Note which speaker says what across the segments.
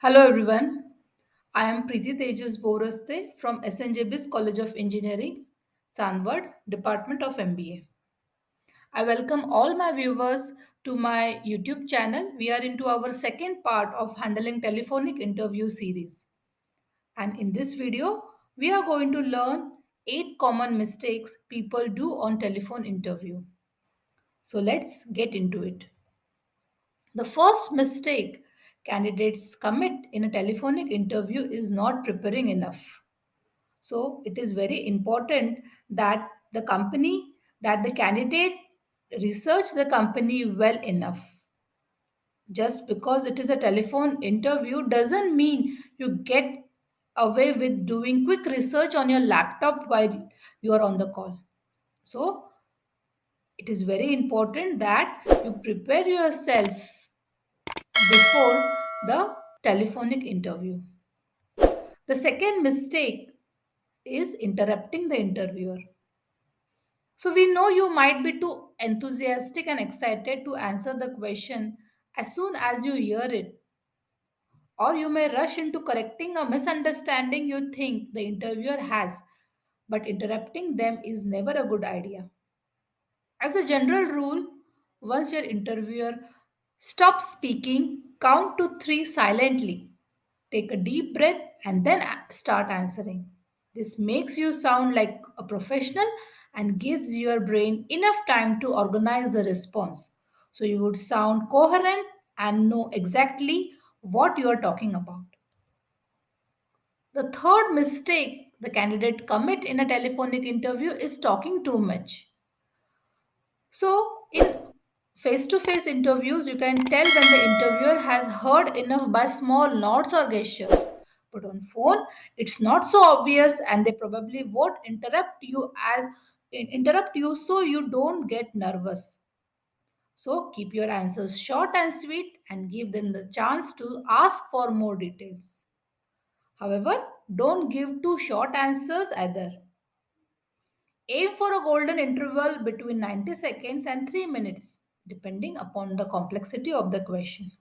Speaker 1: Hello everyone. I am Preeti Tejas Boraste from SNJBIS College of Engineering, Sandwad, Department of MBA. I welcome all my viewers to my YouTube channel. We are into our second part of handling telephonic interview series. And in this video, we are going to learn 8 common mistakes people do on telephone interview. So let's get into it. The first mistake candidates commit in a telephonic interview is not preparing enough. So it is very important that the candidate research the company well enough. Just because it is a telephone interview doesn't mean you get away with doing quick research on your laptop while you are on the call. So it is very important that you prepare yourself before the telephonic interview. The second mistake is interrupting the interviewer. So we know you might be too enthusiastic and excited to answer the question as soon as you hear it, or you may rush into correcting a misunderstanding you think the interviewer has, but interrupting them is never a good idea. As a general rule, once your interviewer stops speaking, count to 3 silently. Take a deep breath and then start answering. This makes you sound like a professional and gives your brain enough time to organize the response. So you would sound coherent and know exactly what you are talking about. The third mistake the candidate commit in a telephonic interview is talking too much. So, in face to face interviews, you can tell when the interviewer has heard enough by small nods or gestures. But on phone, it's not so obvious, and they probably won't interrupt you so you don't get nervous. So, keep your answers short and sweet and give them the chance to ask for more details. However, don't give too short answers either. Aim for a golden interval between 90 seconds and 3 minutes, depending upon the complexity of the question.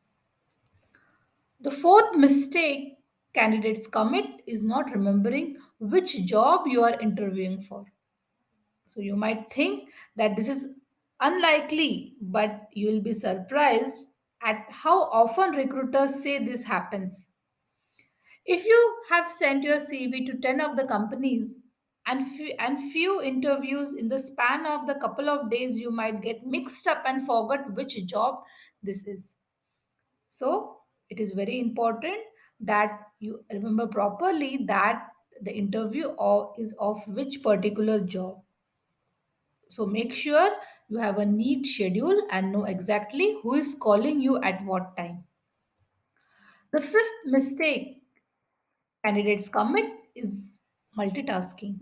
Speaker 1: The fourth mistake candidates commit is not remembering which job you are interviewing for. So you might think that this is unlikely, but you will be surprised at how often recruiters say this happens. If you have sent your CV to 10 of the companies and few interviews in the span of the couple of days, you might get mixed up and forget which job this is. So, it is very important that you remember properly that the is of which particular job. So, make sure you have a neat schedule and know exactly who is calling you at what time. The fifth mistake candidates commit is multitasking.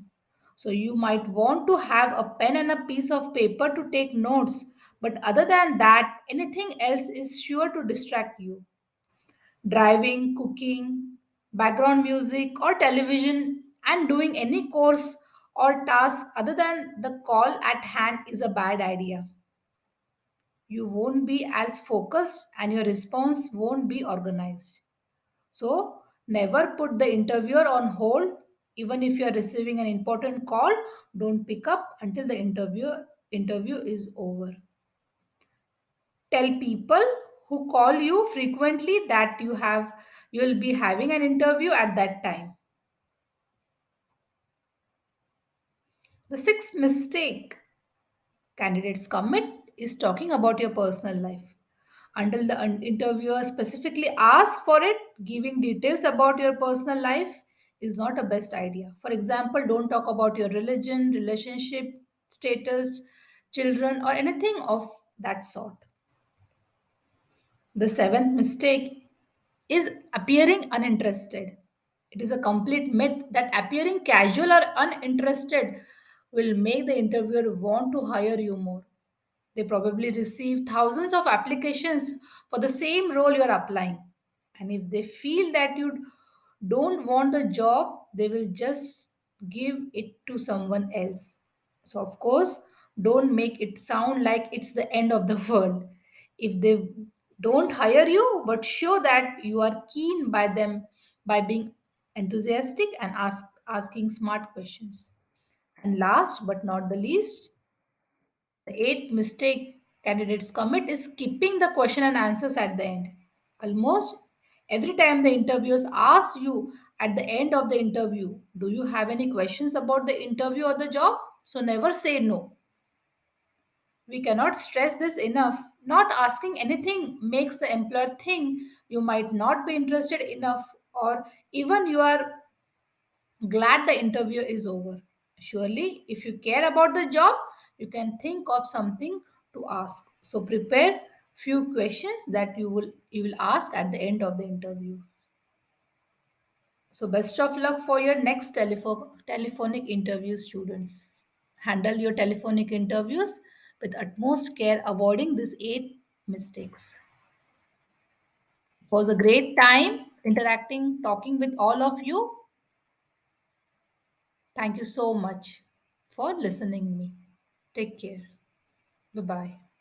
Speaker 1: So you might want to have a pen and a piece of paper to take notes, but other than that, anything else is sure to distract you. Driving, cooking, background music, or television, and doing any course or task other than the call at hand is a bad idea. You won't be as focused and your response won't be organized. So, never put the interviewer on hold. Even if you are receiving an important call, don't pick up until the interview is over. Tell people who call you frequently that you will be having an interview at that time. The sixth mistake candidates commit is talking about your personal life. Until the interviewer specifically asks for it, giving details about your personal life is not a best idea. For example, don't talk about your religion, relationship, status, children, or anything of that sort. The seventh mistake is appearing uninterested. It is a complete myth that appearing casual or uninterested will make the interviewer want to hire you more. They probably receive thousands of applications for the same role you are applying. And if they feel that you don't want the job, they will just give it to someone else. So, of course, don't make it sound like it's the end of the world. If they don't hire you, but show that you are keen by them by being enthusiastic and asking smart questions. And last but not the least, the eighth mistake candidates commit is skipping the question and answers at the end. Almost every time the interviewers ask you at the end of the interview, do you have any questions about the interview or the job? So never say no. We cannot stress this enough. Not asking anything makes the employer think you might not be interested enough, or even you are glad the interview is over. Surely, if you care about the job, you can think of something to ask. So prepare few questions that you will ask at the end of the interview. So best of luck for your next telephonic interview, students. Handle your telephonic interviews with utmost care, avoiding these eight mistakes. It was a great time interacting, talking with all of you. Thank you so much for listening me. Take care. Bye bye.